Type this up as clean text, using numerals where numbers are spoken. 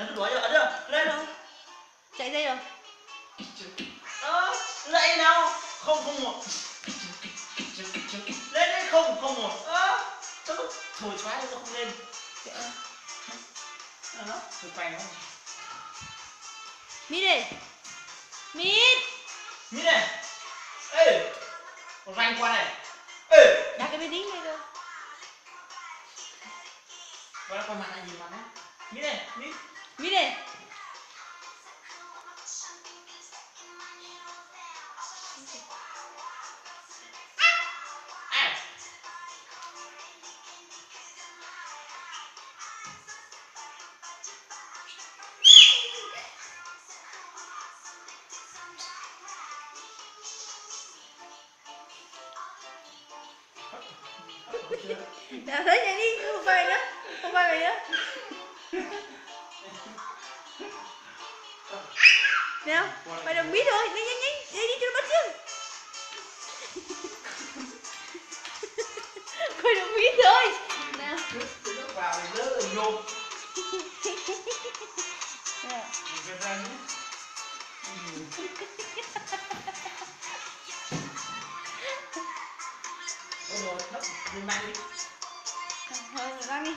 Hắn đuổi rồi, lên đâu chạy dây rồi đó, lại nào không không một lên đấy không không một thổi xoáy nó không lên đó thổi quay nó mít đi mít mít này ê còn vanh qua này ê đặt cái bên đính này cơ qua mặt lại nhìn mặt đấy mít này mít mít đi nào tới nhảy đi không quay nữa không quay mày nữa nào mày đồng biết rồi nhanh nhanh nhanh đi đi cho nó bắt chứ mày đồng biết rồi nào nước vào thì đỡ là nhôm nào ôi rồi thấp lên mạnh đi thôi rồi đi